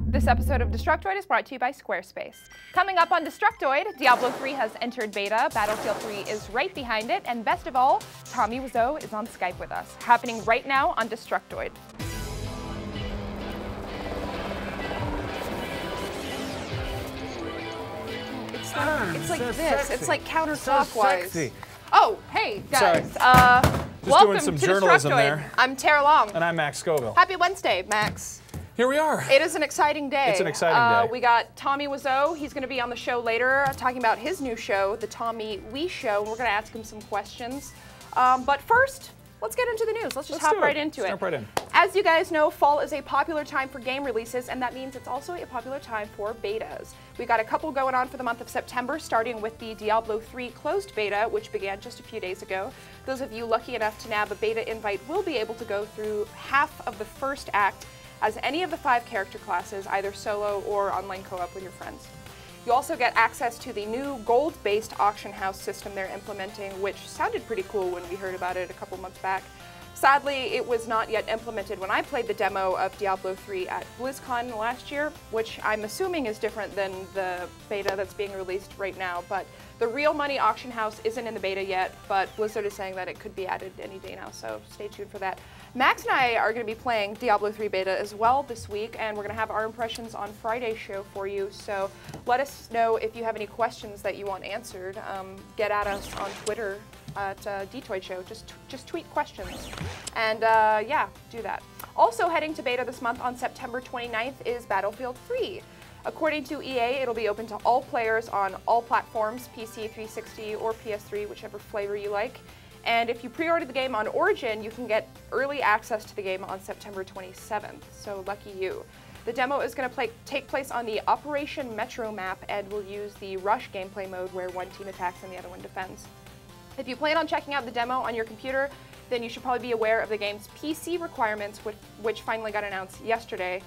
This episode of Destructoid is brought to you by Squarespace. Coming up on Destructoid, Diablo III has entered beta, Battlefield 3 is right behind it, and best of all, Tommy Wiseau is on Skype with us. Happening right now on Destructoid. It's like this. Sexy. It's like counterclockwise. So oh, hey guys. Welcome doing some to journalism Destructoid. there. I'm Tara Long. And I'm Max Scoville. Happy Wednesday, Max. Here we are. It is an exciting day. It's an exciting day. We got Tommy Wiseau. He's going to be on the show later talking about his new show, The Tommy Wiseau Show. And we're going to ask him some questions. But first, let's get into the news. Let's hop right into it. Jump right in. As you guys know, fall is a popular time for game releases, and that means it's also a popular time for betas. We've got a couple going on for the month of September, starting with the Diablo III closed beta, which began just a few days ago. Those of you lucky enough to nab a beta invite will be able to go through half of the first act as any of the 5 character classes, either solo or online co-op with your friends. You also get access to the new gold-based auction house system they're implementing, which sounded pretty cool when we heard about it a couple months back. Sadly, it was not yet implemented when I played the demo of Diablo III at BlizzCon last year, which I'm assuming is different than the beta that's being released right now. But the real money auction house isn't in the beta yet, but Blizzard is saying that it could be added any day now, so stay tuned for that. Max and I are going to be playing Diablo III beta as well this week, and we're going to have our impressions on Friday's show for you. So let us know if you have any questions that you want answered. Get at us on Twitter at Detoid Show. Just tweet questions. And yeah, do that. Also heading to beta this month on September 29th is Battlefield 3. According to EA, it'll be open to all players on all platforms, PC, 360, or PS3, whichever flavor you like. And if you pre-order the game on Origin, you can get early access to the game on September 27th, so lucky you. The demo is going to take place on the Operation Metro map and will use the Rush gameplay mode where one team attacks and the other one defends. If you plan on checking out the demo on your computer, then you should probably be aware of the game's PC requirements, which finally got announced yesterday.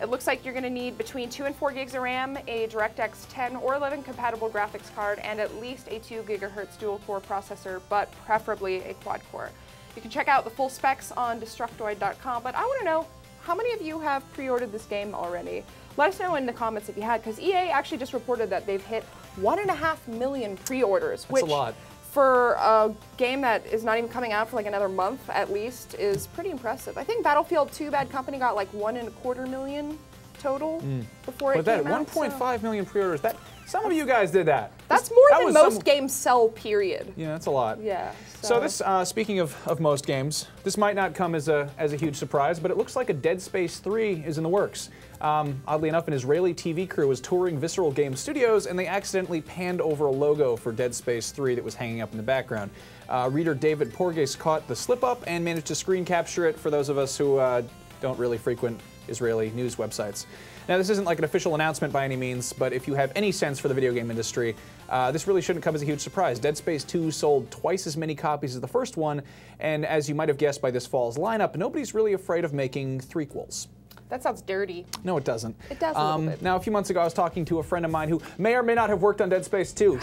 It looks like you're going to need between 2 and 4 gigs of RAM, a DirectX 10 or 11 compatible graphics card, and at least a 2 GHz dual-core processor, but preferably a quad-core. You can check out the full specs on Destructoid.com, but I want to know, how many of you have pre-ordered this game already? Let us know in the comments if you had, because EA actually just reported that they've hit 1.5 million pre-orders, which That's a lot. For a game that is not even coming out for like another month at least is pretty impressive. I think Battlefield 2 Bad Company got like 1.25 million total before it came out. 1.5 million pre-orders. Some of you guys did that. That's more than most games sell, period. Yeah, that's a lot. Yeah. So this, speaking of most games, this might not come as a huge surprise, but it looks like a Dead Space 3 is in the works. Oddly enough, an Israeli TV crew was touring Visceral Game Studios, and they accidentally panned over a logo for Dead Space 3 that was hanging up in the background. Reader David Porges caught the slip-up and managed to screen capture it for those of us who don't really frequent Israeli news websites. Now, this isn't like an official announcement by any means, but if you have any sense for the video game industry, this really shouldn't come as a huge surprise. Dead Space 2 sold twice as many copies as the first one, and as you might have guessed by this fall's lineup, nobody's really afraid of making threequels. That sounds dirty. No, it doesn't. It does a little bit. Now, a few months ago, I was talking to a friend of mine who may or may not have worked on Dead Space 2,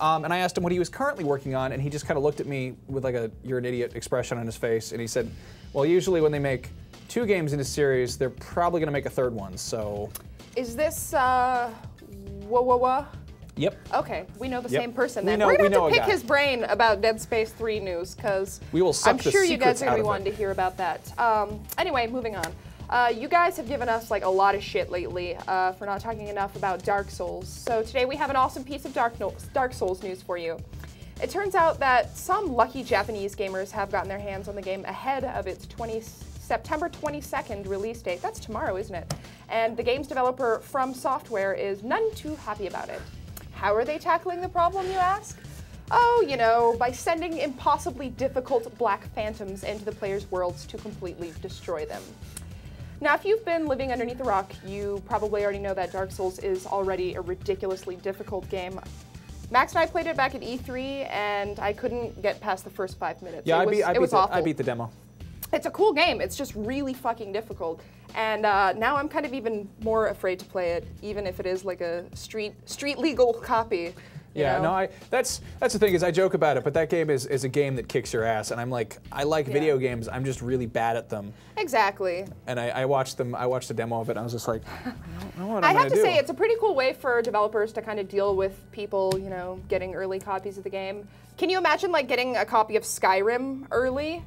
and I asked him what he was currently working on, and he just kind of looked at me with like a "you're an idiot" expression on his face, and he said, well, usually when they make 2 games in a series, they're probably going to make a 3rd one, so... Is this, whoa? Yep. Okay, we know the same person then. We're going to have to pick his brain about Dead Space 3 news, because I'm sure you guys are going to be wanting to hear about that. Anyway, moving on. You guys have given us like a lot of shit lately for not talking enough about Dark Souls. So today we have an awesome piece of Dark Souls news for you. It turns out that some lucky Japanese gamers have gotten their hands on the game ahead of its September 22nd release date. That's tomorrow, isn't it? And the game's developer From Software is none too happy about it. How are they tackling the problem, you ask? Oh, you know, by sending impossibly difficult black phantoms into the players' worlds to completely destroy them. Now, if you've been living underneath a rock, you probably already know that Dark Souls is already a ridiculously difficult game. Max and I played it back at E3, and I couldn't get past the first 5 minutes. Yeah, it was awful. I beat the demo. It's a cool game. It's just really fucking difficult. And now I'm kind of even more afraid to play it, even if it is like a street legal copy. Yeah, know? no, that's the thing is I joke about it, but that game is a game that kicks your ass, and I'm like, I like video games, I'm just really bad at them. Exactly. And I watched a demo of it, and I was just like, I don't know what I I'm have to gonna say, do. it's a pretty cool way for developers to kind of deal with people, you know, getting early copies of the game. Can you imagine like getting a copy of Skyrim early?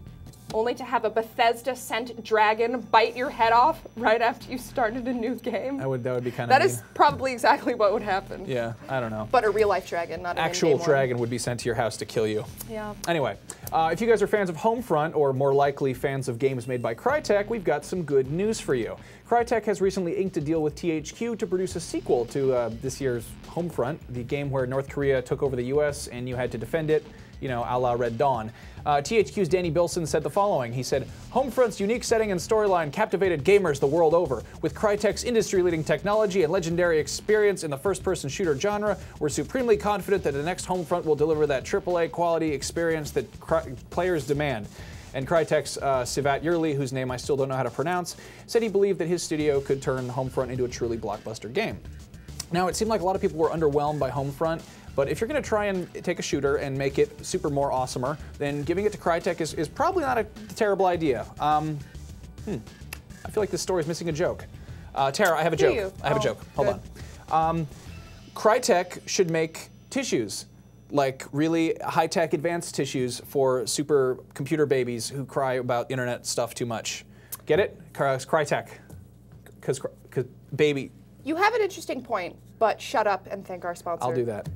Only to have a Bethesda-sent dragon bite your head off right after you started a new game. That would be kind of That is probably exactly what would happen. Yeah, I don't know. But a real-life dragon, not an Actual in-game dragon would be sent to your house to kill you. Yeah. Anyway, if you guys are fans of Homefront, or more likely fans of games made by Crytek, we've got some good news for you. Crytek has recently inked a deal with THQ to produce a sequel to this year's Homefront, the game where North Korea took over the US and you had to defend it, you know, a la Red Dawn. THQ's Danny Bilson said the following. He said, Homefront's unique setting and storyline captivated gamers the world over. With Crytek's industry-leading technology and legendary experience in the first-person shooter genre, we're supremely confident that the next Homefront will deliver that AAA quality experience that players demand. And Crytek's Sivat Yurli, whose name I still don't know how to pronounce, said he believed that his studio could turn Homefront into a truly blockbuster game. Now, it seemed like a lot of people were underwhelmed by Homefront, but if you're going to try and take a shooter and make it super more awesomer, then giving it to Crytek is probably not a terrible idea. I feel like this story is missing a joke. Tara, I have a joke. I have a joke. Hold on. Crytek should make tissues, like really high-tech advanced tissues for super computer babies who cry about internet stuff too much. Get it? Crytek. Because baby. You have an interesting point, but shut up and thank our sponsor. I'll do that.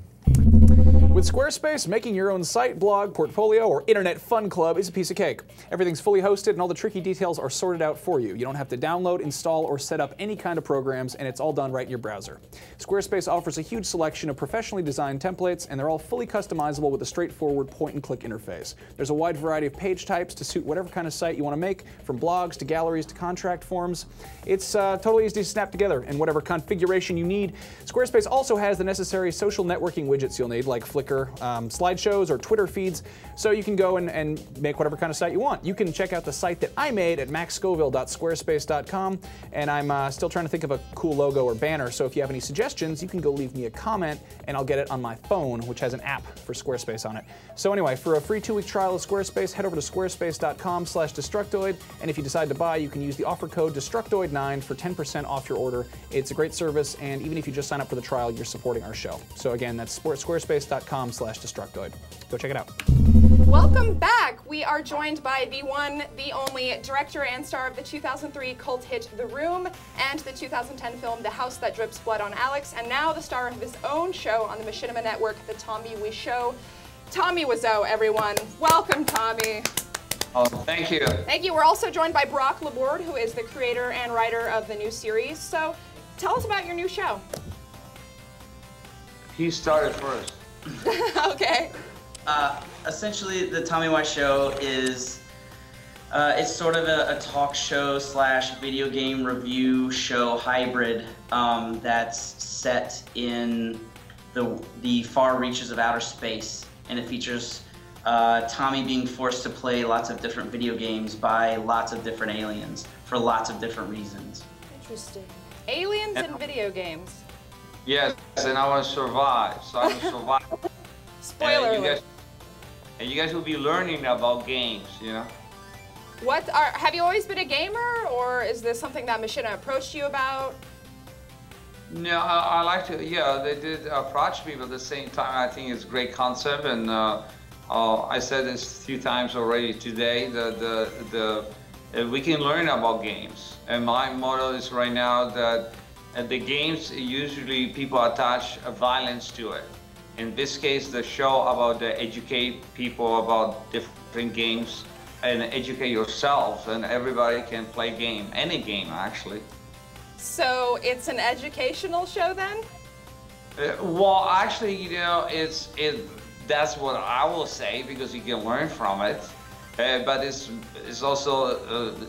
With Squarespace, making your own site, blog, portfolio, or internet fun club is a piece of cake. Everything's fully hosted and all the tricky details are sorted out for you. You don't have to download, install, or set up any kind of programs, and it's all done right in your browser. Squarespace offers a huge selection of professionally designed templates, and they're all fully customizable with a straightforward point-and-click interface. There's a wide variety of page types to suit whatever kind of site you want to make, from blogs to galleries to contract forms. It's totally easy to snap together in whatever configuration you need. Squarespace also has the necessary social networking widgets you'll need, like Flickr, slideshows, or Twitter feeds, so you can go and make whatever kind of site you want. You can check out the site that I made at maxscoville.squarespace.com, and I'm still trying to think of a cool logo or banner, so if you have any suggestions, you can go leave me a comment, and I'll get it on my phone, which has an app for Squarespace on it. So anyway, for a free 2-week trial of Squarespace, head over to squarespace.com/Destructoid, and if you decide to buy, you can use the offer code Destructoid9 for 10% off your order. It's a great service, and even if you just sign up for the trial, you're supporting our show. So again, that's squarespace.com/Destructoid. Go check it out. Welcome back. We are joined by the one, the only director and star of the 2003 cult hit The Room and the 2010 film The House That Drips Blood on Alex, and now the star of his own show on the Machinima Network, The Tommy Wiseau. Tommy Wiseau, everyone. Welcome, Tommy. Oh, thank you. Thank you. We're also joined by Brock Laborde, who is the creator and writer of the new series. So tell us about your new show. He started first. Okay. Essentially, the Tommy Wiseau Show is it's sort of a talk show / video game review show hybrid that's set in the far reaches of outer space, and it features Tommy being forced to play lots of different video games by lots of different aliens for lots of different reasons. Interesting. Aliens in video games. Yes, and I want to survive, so I'm a survivor. Spoiler alert. And you guys will be learning about games, you know? Have you always been a gamer, or is this something that Machinima approached you about? No, I like to, yeah, they did approach me, but at the same time, I think it's a great concept, and I said this a few times already today, we can learn about games. And my motto is right now that the games, usually people attach violence to it. In this case, the show about educate people about different games and educate yourself, and everybody can play game, any game actually. So it's an educational show then? Well, actually, you know, that's what I will say, because you can learn from it. But it's also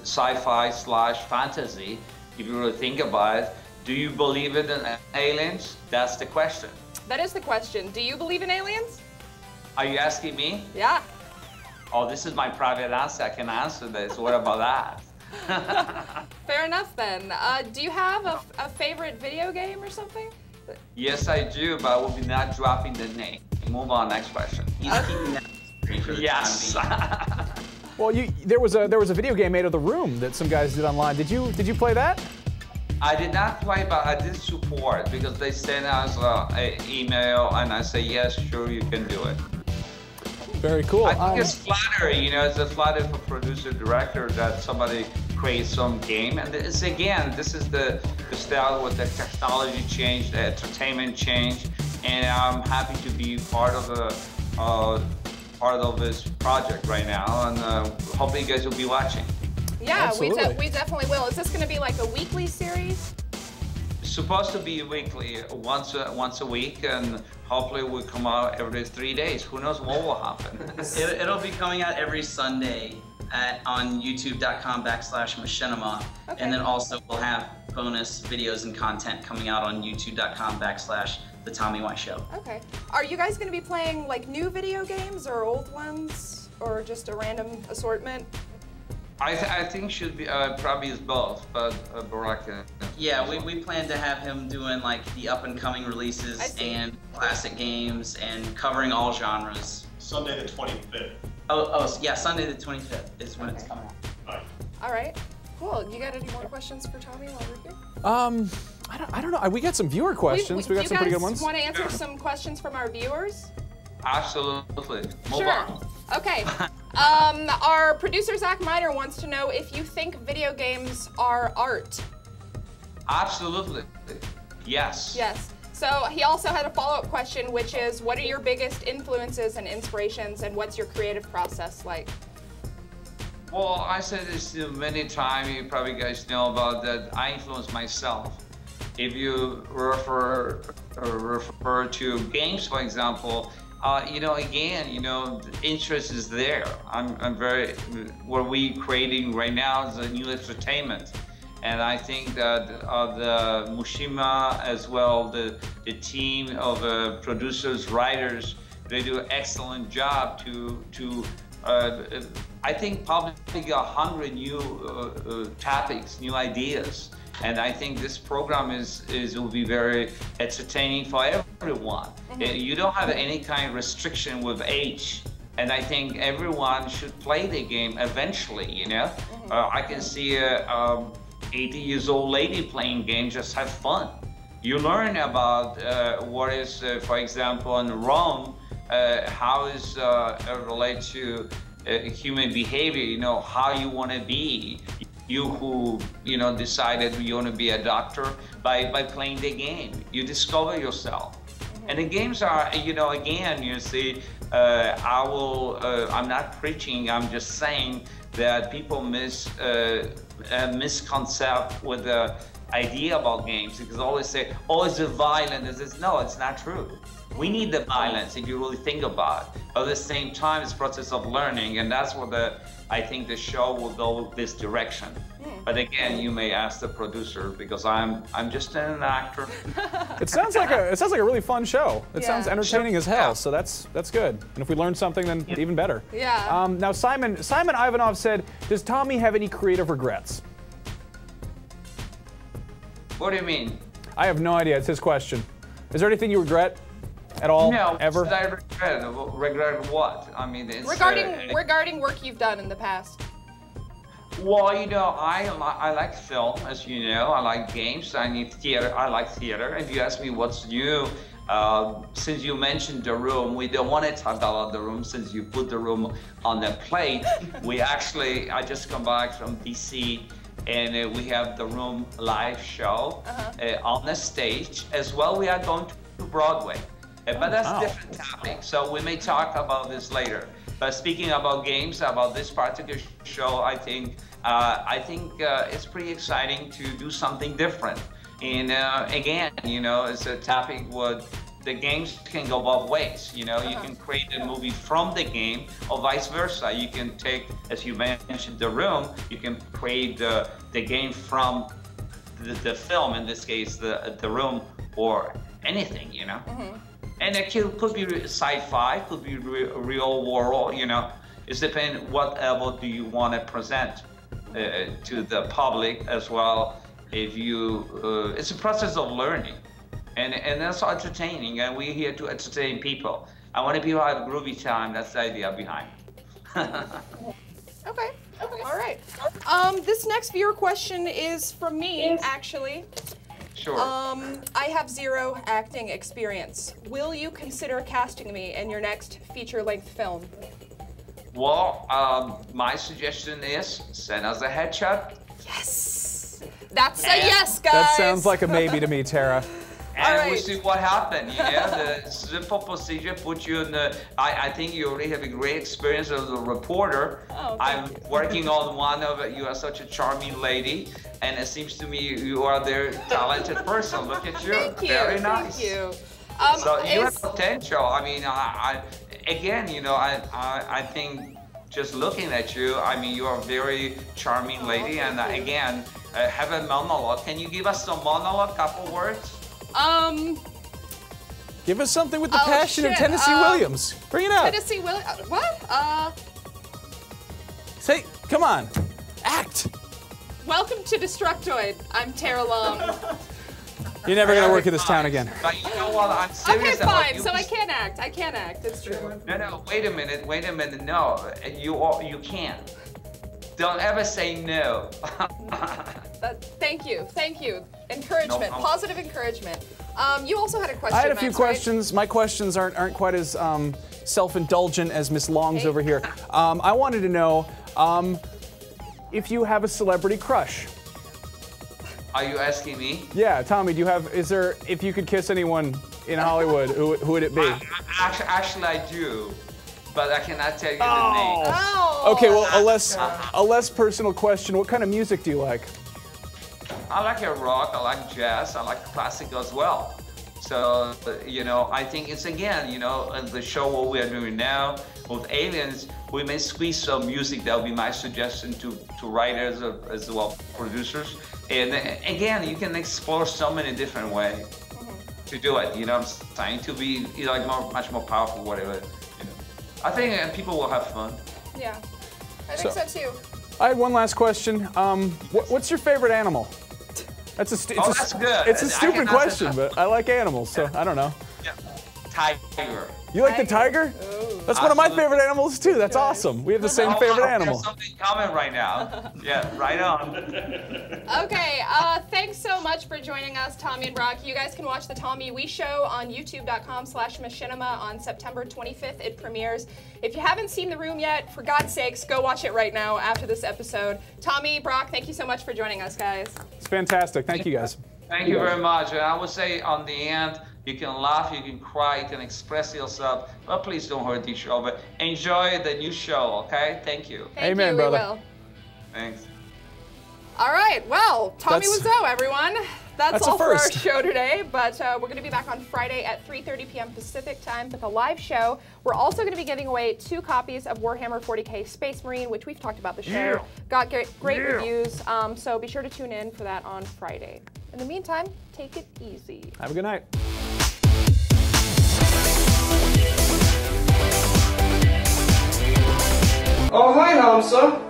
sci-fi / fantasy, if you really think about it. Do you believe in aliens? That's the question. That is the question. Do you believe in aliens? Are you asking me? Yeah. Oh, this is my private answer. I can answer this. What about that? Fair enough then. Do you have a favorite video game or something? Yes, I do, but I will be not dropping the name. Move on, next question. He's keeping that secret for the Yes. time being. Well, there was a video game made of The Room that some guys did online. Did you play that? I did not play, but I did support because they sent us an email, and I say yes, sure, you can do it. Very cool. I think it's flattering, you know, it's a flatter for producer director that somebody creates some game, and this is the style with the technology change, the entertainment change, and I'm happy to be part of this project right now, and hopefully you guys will be watching. Yeah, we Absolutely. definitely will. Is this going to be like a weekly series? It's supposed to be weekly, once a week, and hopefully we'll come out every 3 days. Who knows what will happen? It'll be coming out every Sunday on youtube.com/machinima. Okay. And then also we'll have bonus videos and content coming out on youtube.com/The Tommy Wiseau. Okay. Are you guys going to be playing like new video games or old ones, or just a random assortment? I think should be probably is both, but Barack. Yeah, we plan to have him doing like the up and coming releases and classic games and covering all genres. Sunday the 25th. Oh yeah, Sunday the 25th is when it's coming out. Right. All right. Cool. You got any more questions for Tommy while we're here? I don't know. We got some viewer questions. We got some pretty good ones. Do you guys want to answer some questions from our viewers? Absolutely. Move Sure. on. Okay. Our producer Zach Miner wants to know if you think video games are art. Absolutely. Yes. Yes. So he also had a follow-up question, which is, what are your biggest influences and inspirations, and what's your creative process like? Well, I said this many times. You probably guys know about that. I influence myself. If you refer to games, for example, you know, again, you know, the interest is there. I'm very, what we creating right now is a new entertainment. And I think that the Mushima, as well, the team of producers, writers, they do an excellent job to I think probably 100 new topics, new ideas. And I think this program will be very entertaining for everyone. You don't have any kind of restriction with age. And I think everyone should play the game eventually, you know? I can see a 80 years old lady playing game, just have fun. You learn about what is, for example, in Rome, how is related to human behavior, you know, how you want to be. You who, you know, decided you want to be a doctor by playing the game. You discover yourself. And the games are, you know, again, you see, I'm not preaching, I'm just saying that people misconcept with the idea about games, because always say, oh, it's violent. No, it's not true. We need the violence if you really think about it. At the same time, it's a process of learning, and that's what I think the show will go this direction. But again, you may ask the producer, because I'm just an actor. It sounds like a really fun show. It sounds entertaining as hell, Yeah. so that's good. And if we learn something, then even better. Yeah. Now Simon Ivanov said, does Tommy have any creative regrets? What do you mean? I have no idea. It's his question. Is there anything you regret at all? No, ever? I regret. Regret what? I mean, it's Regarding work you've done in the past. Well, you know, I like film, as you know. I like games. I need theater. I like theater. If you ask me what's new, since you mentioned The Room, we don't want to talk about The Room since you put The Room on the plate. I just come back from DC, and we have The Room live show on the stage. As well, we are going to Broadway. But that's a different topic, so we may talk about this later. But speaking about games, about this particular show, I think it's pretty exciting to do something different. And again, you know, it's a topic where the games can go both ways. You know, you can create a movie from the game, or vice versa. You can take, as you mentioned, The Room. You can create the game from the film. In this case, the Room, or anything. You know. And it could be sci-fi, could be real world, you know. It's depending whatever do you want to present to the public as well. If you, it's a process of learning. and that's entertaining, and we're here to entertain people. I want people to have a groovy time. That's the idea behind it. Okay. All right. This next viewer question is from me, actually. Sure. I have 0 acting experience. Will you consider casting me in your next feature-length film? Well, my suggestion is send us a headshot. Yes. That's a yes, guys. That sounds like a maybe to me, Tara. And we'll see what happens. Yeah, the simple procedure put you in the. I think you already have a great experience as a reporter. Oh, I'm working on one of it. You are such a charming lady, and it seems to me you are a very talented person. Look at you. Thank you. Very nice. Thank you. So you have potential. I mean, again, I think just looking at you, I mean, you are a very charming lady, and again, have a monologue. Can you give us some monologue, couple words? Give us something with the passion of Tennessee Williams. Bring it out. Tennessee Williams. What? Say, come on, act. Welcome to Destructoid. I'm Tara Long. You're never gonna work in this town again. But you know what? I'm serious. Okay, fine. So I can't act. I can't act. It's true. No. Wait a minute. No, you can't. Don't ever say no. Thank you. Encouragement. No, Positive encouragement. You also had a question. I had a few Max, questions. Right? My questions aren't quite as self-indulgent as Miss Long's over here. I wanted to know if you have a celebrity crush. Are you asking me? Yeah, Tommy, if you could kiss anyone in Hollywood, who would it be? Actually, I do, but I cannot tell you the name. Oh. Okay, well, a less personal question. What kind of music do you like? I like rock, I like jazz, I like classic as well. So, I think it's again, the show what we are doing now with aliens, we may squeeze some music. That would be my suggestion to writers as well, producers. And again, you can explore so many different ways to do it. I'm trying to be much more powerful, whatever. I think people will have fun. Yeah, I think so too. I had one last question. What's your favorite animal? That's good. It's a stupid question, but I like animals, so I don't know. Yeah. Tiger. You like the tiger? Ooh. That's one of my favorite animals too. That's awesome. We have the same favorite animal. We have something common right now. Yeah, right on. Okay, thanks so much for joining us, Tommy and Brock. You guys can watch the Tommy Wiseau Show on youtube.com/machinima on September 25th. It premieres. If you haven't seen The Room yet, for God's sakes, go watch it right now after this episode. Tommy, Brock, thank you so much for joining us, guys. It's fantastic. Thank you, guys. Thank you very much. And I would say on the end, you can laugh, you can cry, you can express yourself, but please don't hurt each other. Enjoy the new show, okay? Thank you. Amen, brother. We will. Thanks. All right, well, Tommy Wiseau, everyone. That's all for our show today, but we're going to be back on Friday at 3:30 p.m. Pacific time with a live show. We're also going to be giving away 2 copies of Warhammer 40K Space Marine, which we've talked about the show. Yeah. Got great reviews, so be sure to tune in for that on Friday. In the meantime, take it easy. Have a good night. Oh, hi, Hamza.